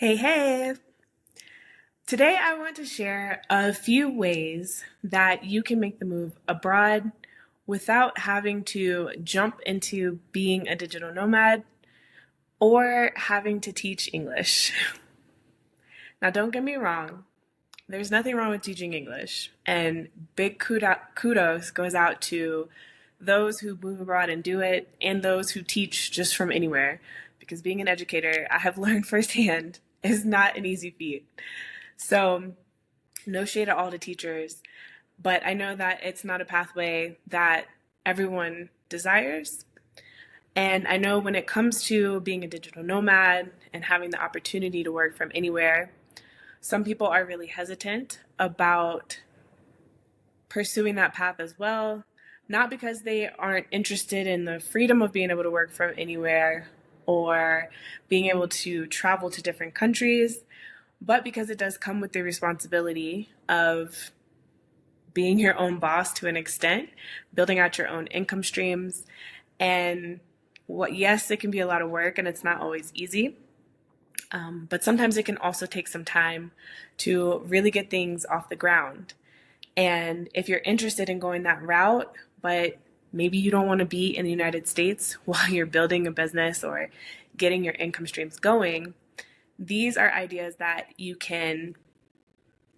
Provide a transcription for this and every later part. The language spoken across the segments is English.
Hey, hey! Today I want to share a few ways that you can make the move abroad without having to jump into being a digital nomad or having to teach English. Now, don't get me wrong, there's nothing wrong with teaching English, and big kudos goes out to those who move abroad and do it, and those who teach just from anywhere. Because being an educator, I have learned firsthand, is not an easy feat. So, no shade at all to teachers, but I know that it's not a pathway that everyone desires. And I know when it comes to being a digital nomad and having the opportunity to work from anywhere, some people are really hesitant about pursuing that path as well. Not because they aren't interested in the freedom of being able to work from anywhere or being able to travel to different countries, but because it does come with the responsibility of being your own boss to an extent, building out your own income streams. And yes, it can be a lot of work and it's not always easy. But sometimes it can also take some time to really get things off the ground. And if you're interested in going that route, but maybe you don't want to be in the United States while you're building a business or getting your income streams going, these are ideas that you can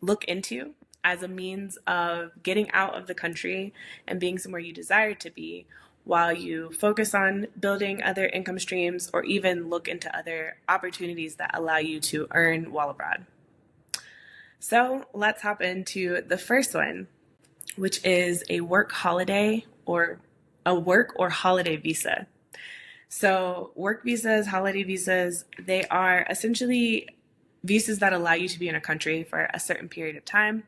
look into as a means of getting out of the country and being somewhere you desire to be while you focus on building other income streams or even look into other opportunities that allow you to earn while abroad. So let's hop into the first one, which is a work holiday or a work or holiday visa. So work visas, holiday visas, they are essentially visas that allow you to be in a country for a certain period of time.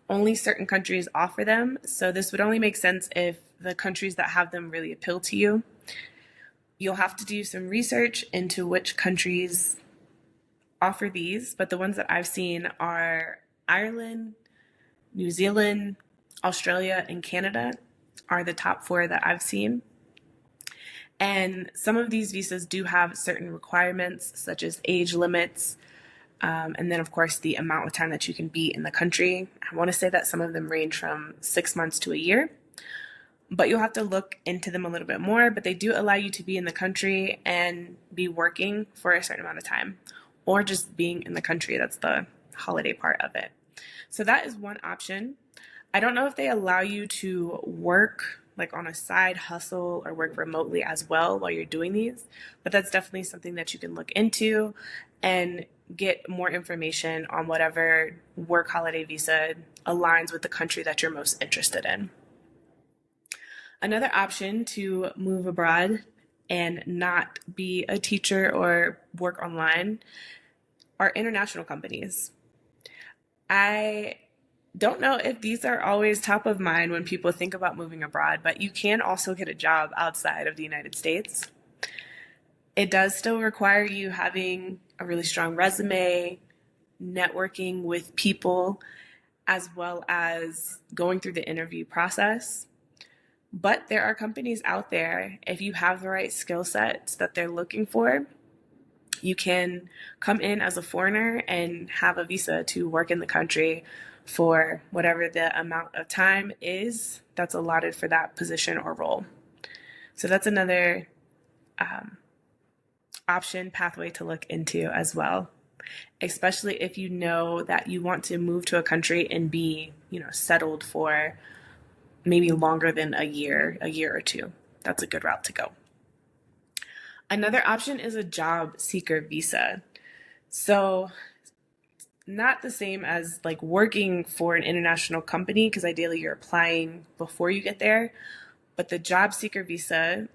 Only certain countries offer them, so this would only make sense if the countries that have them really appeal to you. You'll have to do some research into which countries offer these, but the ones that I've seen are Ireland, New Zealand, Australia, and Canada are the top four that I've seen. And some of these visas do have certain requirements, such as age limits, and then, of course, the amount of time that you can be in the country. I want to say that some of them range from 6 months to a year, but you'll have to look into them a little bit more. But they do allow you to be in the country and be working for a certain amount of time, or just being in the country. That's the holiday part of it. So that is one option. I don't know if they allow you to work like on a side hustle or work remotely as well while you're doing these, but that's definitely something that you can look into and get more information on whatever work holiday visa aligns with the country that you're most interested in. Another option to move abroad and not be a teacher or work online are international companies. I don't know if these are always top of mind when people think about moving abroad, but you can also get a job outside of the United States. It does still require you having a really strong resume, networking with people, as well as going through the interview process. But there are companies out there, if you have the right skill sets that they're looking for, you can come in as a foreigner and have a visa to work in the country for whatever the amount of time is that's allotted for that position or role. So that's another option, pathway to look into as well, especially if you know that you want to move to a country and be, settled for maybe longer than a year or two. That's a good route to go. Another option is a job seeker visa. So not the same as like working for an international company, because ideally you're applying before you get there. But the job seeker visa,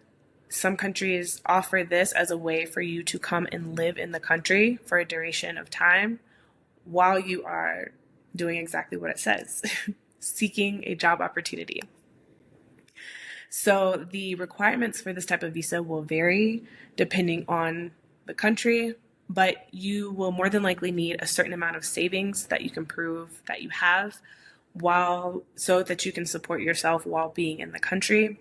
some countries offer this as a way for you to come and live in the country for a duration of time while you are doing exactly what it says, seeking a job opportunity. So the requirements for this type of visa will vary depending on the country, but you will more than likely need a certain amount of savings that you can prove that you have so that you can support yourself while being in the country.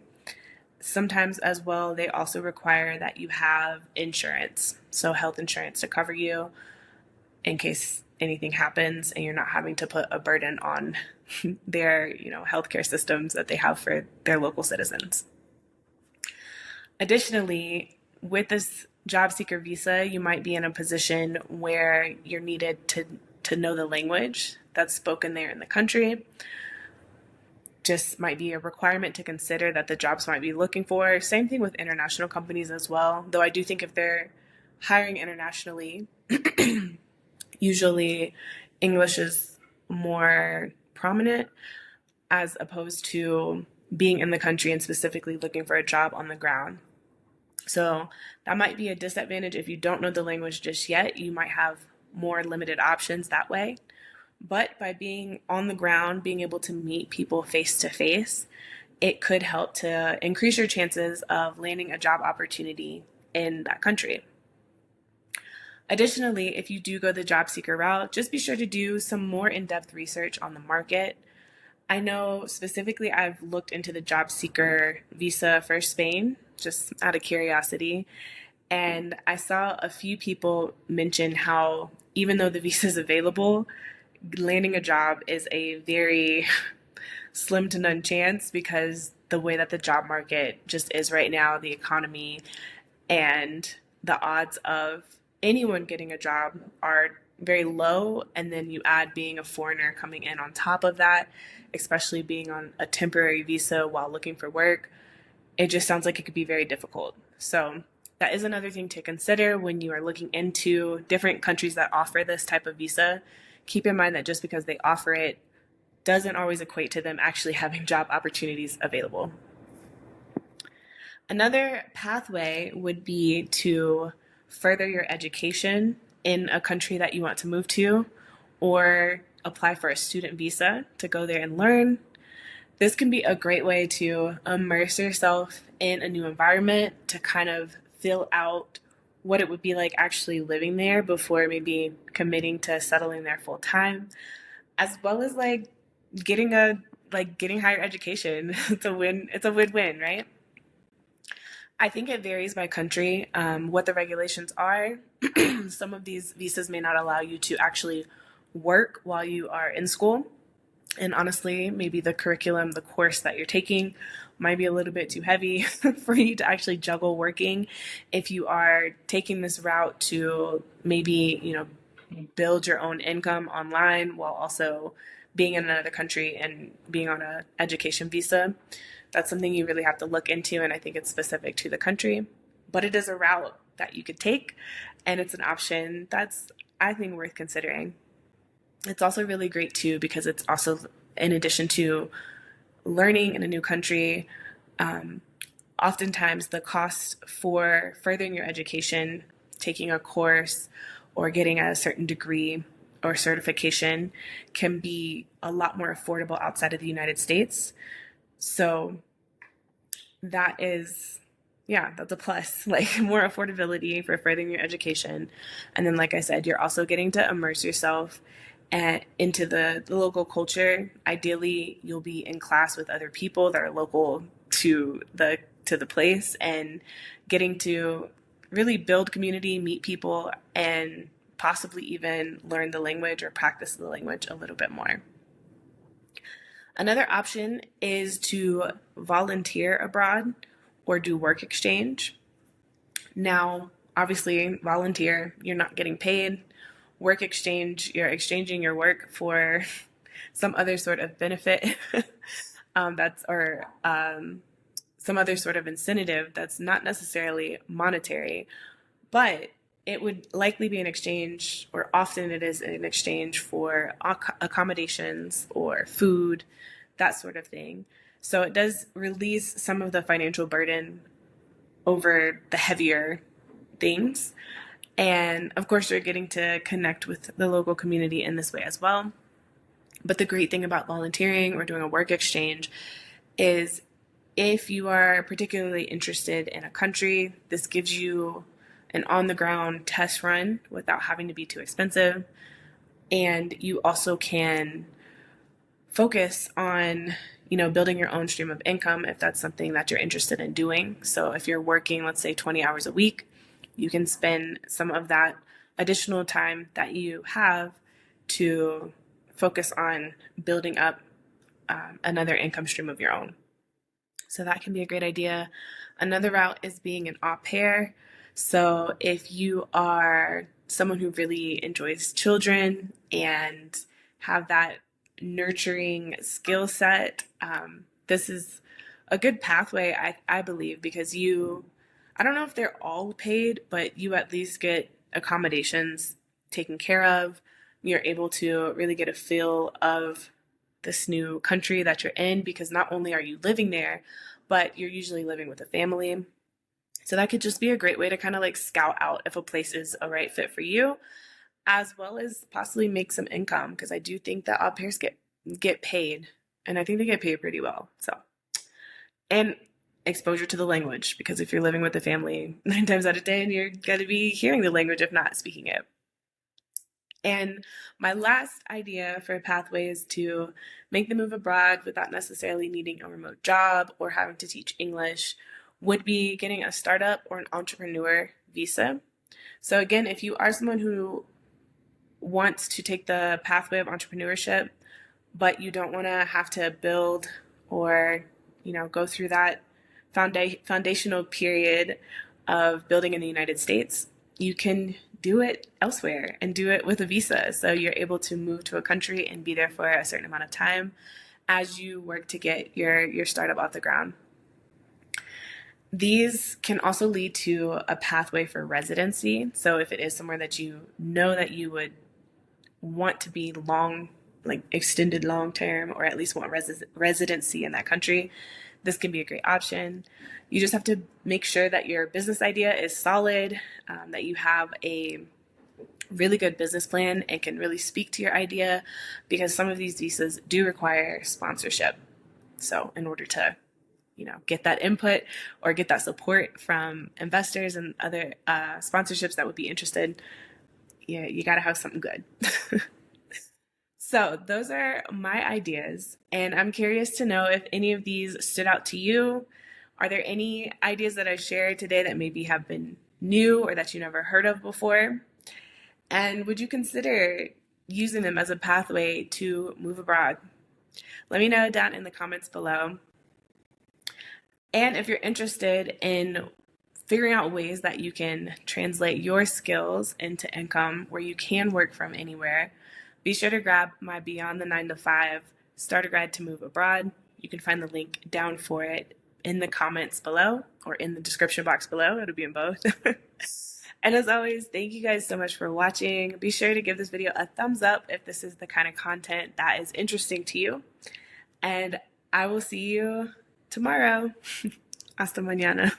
Sometimes as well, they also require that you have insurance, so health insurance to cover you. in case anything happens and you're not having to put a burden on their, healthcare systems that they have for their local citizens. Additionally, with this job seeker visa, you might be in a position where you're needed to know the language that's spoken there in the country. Just might be a requirement to consider that the jobs might be looking for. Same thing with international companies as well. Though I do think if they're hiring internationally, usually English is more prominent as opposed to being in the country and specifically looking for a job on the ground. So that might be a disadvantage if you don't know the language just yet. You might have more limited options that way. But by being on the ground, being able to meet people face to face, it could help to increase your chances of landing a job opportunity in that country. Additionally, if you do go the job seeker route, just be sure to do some more in-depth research on the market. I know specifically I've looked into the job seeker visa for Spain, just out of curiosity. And I saw a few people mention how even though the visa is available, landing a job is a very slim to none chance because the way that the job market just is right now, the economy, and the odds of anyone getting a job are very low. And then you add being a foreigner coming in on top of that, especially being on a temporary visa while looking for work, it just sounds like it could be very difficult. So that is another thing to consider when you are looking into different countries that offer this type of visa. Keep in mind that just because they offer it doesn't always equate to them actually having job opportunities available. Another pathway would be to further your education in a country that you want to move to, or apply for a student visa to go there and learn. This can be a great way to immerse yourself in a new environment, to kind of fill out what it would be like actually living there before maybe committing to settling there full time, as well as getting higher education. It's a win-win, right? I think it varies by country, what the regulations are. Some of these visas may not allow you to actually work while you are in school. And honestly, maybe the curriculum, the course that you're taking might be a little bit too heavy for you to actually juggle working. If you are taking this route to maybe, build your own income online while also being in another country and being on an education visa, that's something you really have to look into. And I think it's specific to the country, but it is a route that you could take, and it's an option that's, I think, worth considering. It's also really great too because it's also, in addition to learning in a new country, oftentimes the cost for furthering your education, taking a course or getting a certain degree or certification can be a lot more affordable outside of the United States. So that's a plus, like more affordability for furthering your education. And then, like I said, you're also getting to immerse yourself into the local culture. Ideally, you'll be in class with other people that are local to the place, and getting to really build community, meet people, and possibly even learn the language or practice the language a little bit more. Another option is to volunteer abroad or do work exchange. Now, obviously, volunteer, you're not getting paid. Work exchange, you're exchanging your work for some other sort of benefit some other sort of incentive that's not necessarily monetary, but it would likely be an exchange, or often it is an exchange for accommodations or food, that sort of thing. So it does release some of the financial burden over the heavier things. And of course, you're getting to connect with the local community in this way as well. But the great thing about volunteering or doing a work exchange is if you are particularly interested in a country, this gives you an on-the-ground test run without having to be too expensive. And you also can focus on, building your own stream of income if that's something that you're interested in doing. So if you're working, let's say 20 hours a week, you can spend some of that additional time that you have to focus on building up another income stream of your own. So that can be a great idea. Another route is being an au pair. So if you are someone who really enjoys children and have that nurturing skill set, this is a good pathway, I believe, because I don't know if they're all paid, but you at least get accommodations taken care of. You're able to really get a feel of this new country that you're in, because not only are you living there, but you're usually living with a family. So that could just be a great way to kind of like scout out if a place is a right fit for you, as well as possibly make some income, because I do think that au pairs get paid, and I think they get paid pretty well. So, and exposure to the language, because if you're living with a family 9 times out of 10, you're going to be hearing the language, if not speaking it. And my last idea for a pathway is to make the move abroad without necessarily needing a remote job or having to teach English, would be getting a startup or an entrepreneur visa. So again, if you are someone who wants to take the pathway of entrepreneurship, but you don't want to have to build or, go through that foundational period of building in the United States, you can do it elsewhere and do it with a visa. So you're able to move to a country and be there for a certain amount of time as you work to get your startup off the ground. These can also lead to a pathway for residency. So if it is somewhere that you know that you would want to be extended long term, or at least want residency in that country, this can be a great option. You just have to make sure that your business idea is solid, that you have a really good business plan and can really speak to your idea, because some of these visas do require sponsorship. So in order to, get that input or get that support from investors and other sponsorships that would be interested, you got to have something good. So those are my ideas, and I'm curious to know if any of these stood out to you. Are there any ideas that I shared today that maybe have been new or that you never heard of before? And would you consider using them as a pathway to move abroad? Let me know down in the comments below. And if you're interested in figuring out ways that you can translate your skills into income where you can work from anywhere, be sure to grab my Beyond the 9 to 5 Starter Guide to Move Abroad. You can find the link down for it in the comments below or in the description box below. It'll be in both. And as always, thank you guys so much for watching. Be sure to give this video a thumbs up if this is the kind of content that is interesting to you. And I will see you tomorrow. Hasta mañana.